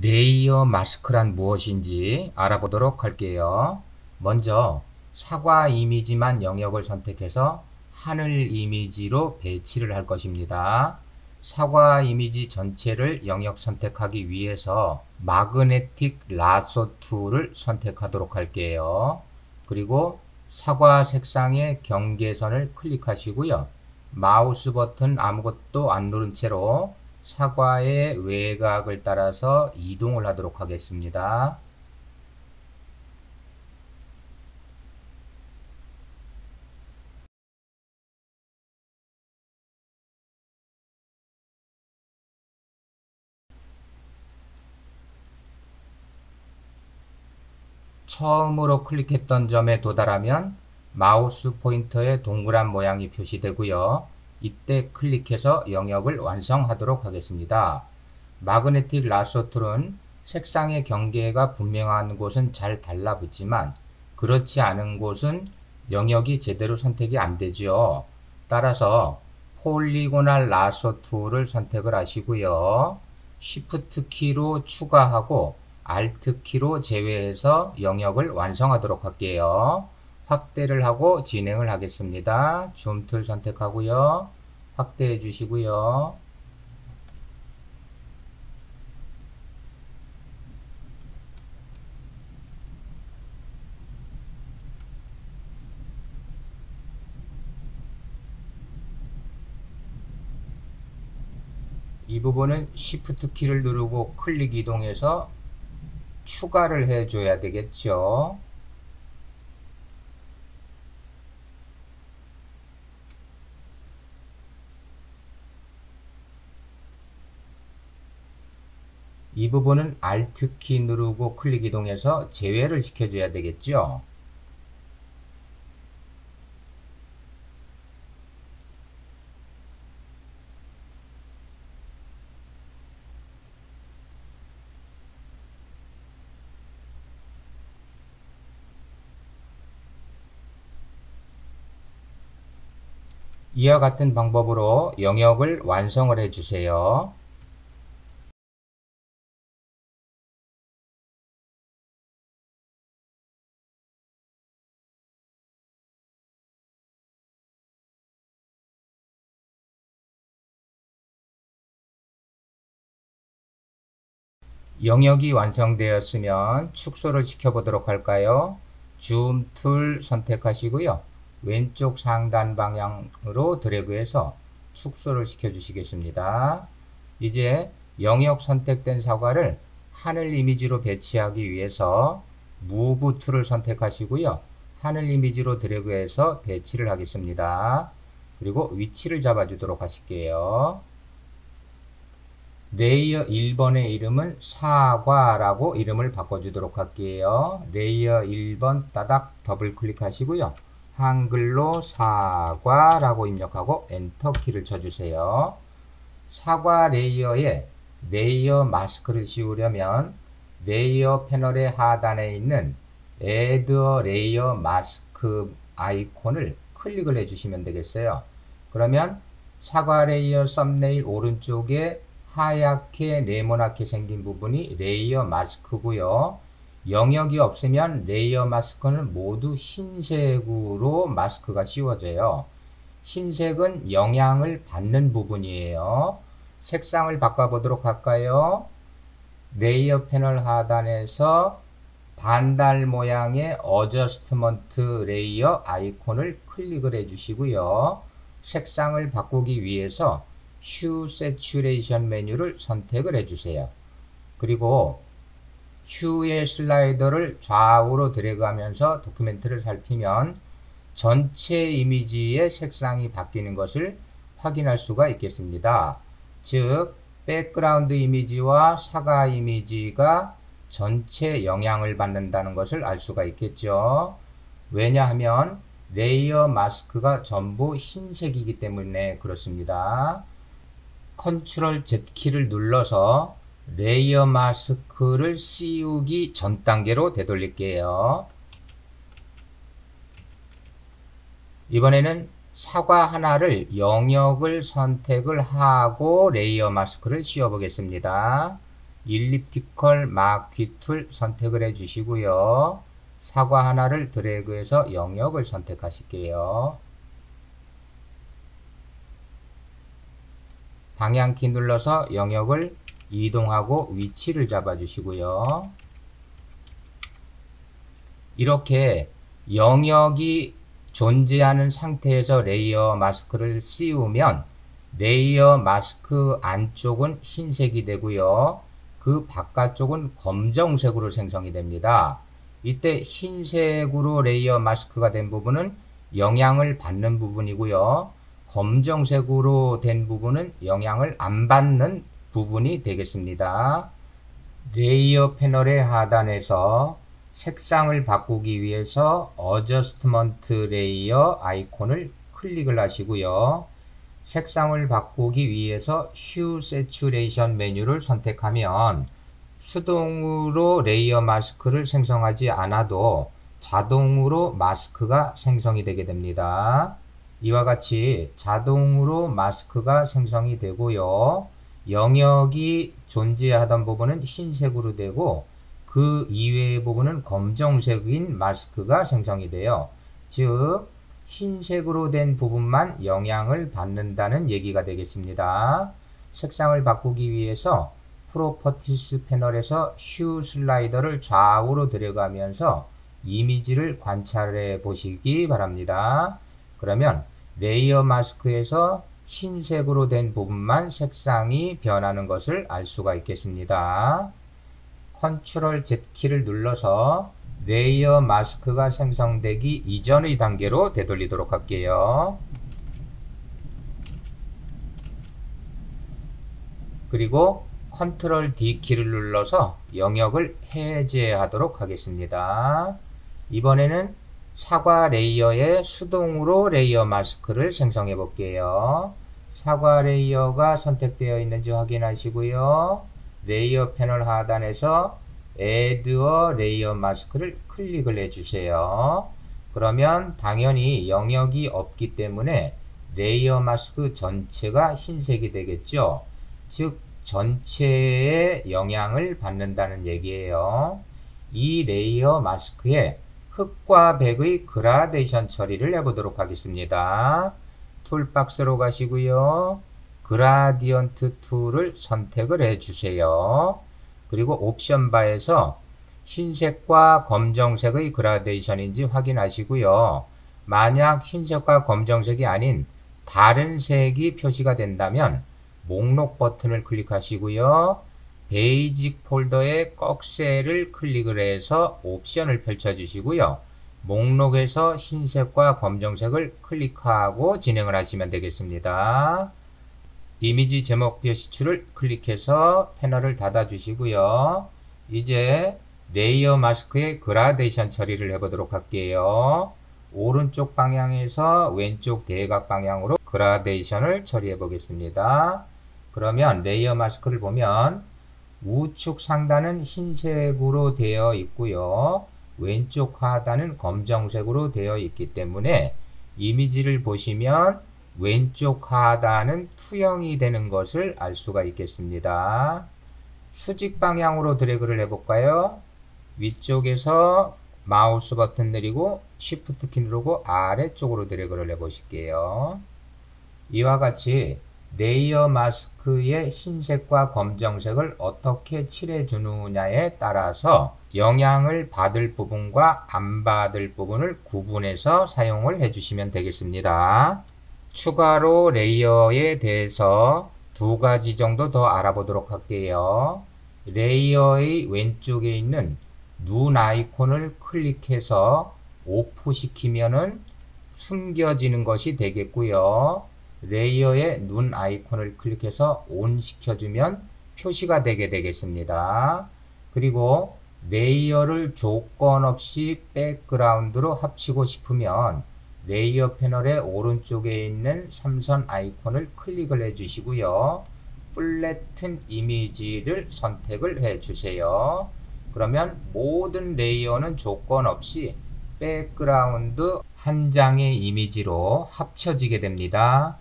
레이어 마스크란 무엇인지 알아보도록 할게요. 먼저 사과 이미지만 영역을 선택해서 하늘 이미지로 배치를 할 것입니다. 사과 이미지 전체를 영역 선택하기 위해서 마그네틱 라소 툴을 선택하도록 할게요. 그리고 사과 색상의 경계선을 클릭하시고요. 마우스 버튼 아무것도 안 누른 채로 사과의 외곽을 따라서 이동을 하도록 하겠습니다. 처음으로 클릭했던 점에 도달하면 마우스 포인터의 동그란 모양이 표시되고요. 이때 클릭해서 영역을 완성하도록 하겠습니다. 마그네틱 라소 툴은 색상의 경계가 분명한 곳은 잘 달라붙지만 그렇지 않은 곳은 영역이 제대로 선택이 안 되죠. 따라서 폴리고널 라소 툴을 선택을 하시고요. Shift 키로 추가하고 Alt 키로 제외해서 영역을 완성하도록 할게요. 확대를 하고 진행을 하겠습니다. 줌 툴 선택하고요. 확대해 주시고요. 이 부분은 Shift 키를 누르고 클릭 이동해서 추가를 해줘야 되겠죠. 이 부분은 Alt 키 누르고 클릭 이동해서 제외를 시켜줘야 되겠죠. 이와 같은 방법으로 영역을 완성을 해주세요. 영역이 완성되었으면 축소를 시켜보도록 할까요? 줌 툴 선택하시고요. 왼쪽 상단 방향으로 드래그해서 축소를 시켜주시겠습니다. 이제 영역 선택된 사과를 하늘 이미지로 배치하기 위해서 무브 툴을 선택하시고요. 하늘 이미지로 드래그해서 배치를 하겠습니다. 그리고 위치를 잡아주도록 하실게요. 레이어 1번의 이름은 사과라고 이름을 바꿔주도록 할게요. 레이어 1번 따닥 더블 클릭하시고요. 한글로 사과라고 입력하고 엔터 키를 쳐주세요. 사과 레이어에 레이어 마스크를 씌우려면 레이어 패널의 하단에 있는 Add 레이어 마스크 아이콘을 클릭을 해주시면 되겠어요. 그러면 사과 레이어 썸네일 오른쪽에 하얗게 네모나게 생긴 부분이 레이어 마스크고요. 영역이 없으면 레이어 마스크는 모두 흰색으로 마스크가 씌워져요. 흰색은 영향을 받는 부분이에요. 색상을 바꿔보도록 할까요? 레이어 패널 하단에서 반달 모양의 어저스트먼트 레이어 아이콘을 클릭을 해주시고요. 색상을 바꾸기 위해서 휴 세츄레이션 메뉴를 선택을 해주세요. 그리고 휴의 슬라이더를 좌우로 드래그하면서 도큐멘트를 살피면 전체 이미지의 색상이 바뀌는 것을 확인할 수가 있겠습니다. 즉, 백그라운드 이미지와 사과 이미지가 전체 영향을 받는다는 것을 알 수가 있겠죠. 왜냐하면 레이어 마스크가 전부 흰색이기 때문에 그렇습니다. 컨트롤 Z키를 눌러서 레이어 마스크를 씌우기 전 단계로 되돌릴게요. 이번에는 사과 하나를 영역을 선택을 하고 레이어 마스크를 씌워 보겠습니다. 일리프티컬 마키 툴 선택을 해 주시고요. 사과 하나를 드래그해서 영역을 선택하실게요. 방향키 눌러서 영역을 이동하고 위치를 잡아 주시고요. 이렇게 영역이 존재하는 상태에서 레이어 마스크를 씌우면 레이어 마스크 안쪽은 흰색이 되고요. 그 바깥쪽은 검정색으로 생성이 됩니다. 이때 흰색으로 레이어 마스크가 된 부분은 영향을 받는 부분이고요. 검정색으로 된 부분은 영향을 안 받는 부분이 되겠습니다. 레이어 패널의 하단에서 색상을 바꾸기 위해서 어저스트먼트 레이어 아이콘을 클릭을 하시고요. 색상을 바꾸기 위해서 휴 세츄레이션 메뉴를 선택하면 수동으로 레이어 마스크를 생성하지 않아도 자동으로 마스크가 생성이 되게 됩니다. 이와 같이 자동으로 마스크가 생성이 되고요. 영역이 존재하던 부분은 흰색으로 되고 그 이외의 부분은 검정색인 마스크가 생성이 돼요. 즉 흰색으로 된 부분만 영향을 받는다는 얘기가 되겠습니다. 색상을 바꾸기 위해서 프로퍼티스 패널에서 휴 슬라이더를 좌우로 데려가면서 이미지를 관찰해 보시기 바랍니다. 그러면 레이어 마스크에서 흰색으로 된 부분만 색상이 변하는 것을 알 수가 있겠습니다. 컨트롤 Z키를 눌러서 레이어 마스크가 생성되기 이전의 단계로 되돌리도록 할게요. 그리고 컨트롤 D키를 눌러서 영역을 해제하도록 하겠습니다. 이번에는 사과 레이어에 수동으로 레이어 마스크를 생성해 볼게요. 사과 레이어가 선택되어 있는지 확인하시고요. 레이어 패널 하단에서 Add a Layer 마스크를 클릭을 해주세요. 그러면 당연히 영역이 없기 때문에 레이어 마스크 전체가 흰색이 되겠죠. 즉 전체에 영향을 받는다는 얘기예요. 이 레이어 마스크에 흑과 백의 그라데이션 처리를 해보도록 하겠습니다. 툴박스로 가시고요. 그라디언트 툴을 선택을 해주세요. 그리고 옵션 바에서 흰색과 검정색의 그라데이션인지 확인하시고요. 만약 흰색과 검정색이 아닌 다른 색이 표시가 된다면 목록 버튼을 클릭하시고요. 베이직 폴더의 꺽쇠를 클릭을 해서 옵션을 펼쳐주시고요. 목록에서 흰색과 검정색을 클릭하고 진행을 하시면 되겠습니다. 이미지 제목 표시줄을 클릭해서 패널을 닫아 주시고요. 이제 레이어 마스크의 그라데이션 처리를 해보도록 할게요. 오른쪽 방향에서 왼쪽 대각 방향으로 그라데이션을 처리해 보겠습니다. 그러면 레이어 마스크를 보면 우측 상단은 흰색으로 되어 있고요. 왼쪽 하단은 검정색으로 되어 있기 때문에 이미지를 보시면 왼쪽 하단은 투영이 되는 것을 알 수가 있겠습니다. 수직 방향으로 드래그를 해볼까요? 위쪽에서 마우스 버튼 내리고 Shift 키 누르고 아래쪽으로 드래그를 해보실게요. 이와 같이 레이어 마스크의 흰색과 검정색을 어떻게 칠해 주느냐에 따라서 영향을 받을 부분과 안 받을 부분을 구분해서 사용을 해주시면 되겠습니다. 추가로 레이어에 대해서 두 가지 정도 더 알아보도록 할게요. 레이어의 왼쪽에 있는 눈 아이콘을 클릭해서 오프 시키면은 숨겨지는 것이 되겠고요. 레이어의 눈 아이콘을 클릭해서 온 시켜주면 표시가 되게 되겠습니다. 그리고 레이어를 조건 없이 백그라운드로 합치고 싶으면 레이어 패널의 오른쪽에 있는 삼선 아이콘을 클릭을 해주시고요. 플래튼 이미지를 선택을 해주세요. 그러면 모든 레이어는 조건 없이 백그라운드 한 장의 이미지로 합쳐지게 됩니다.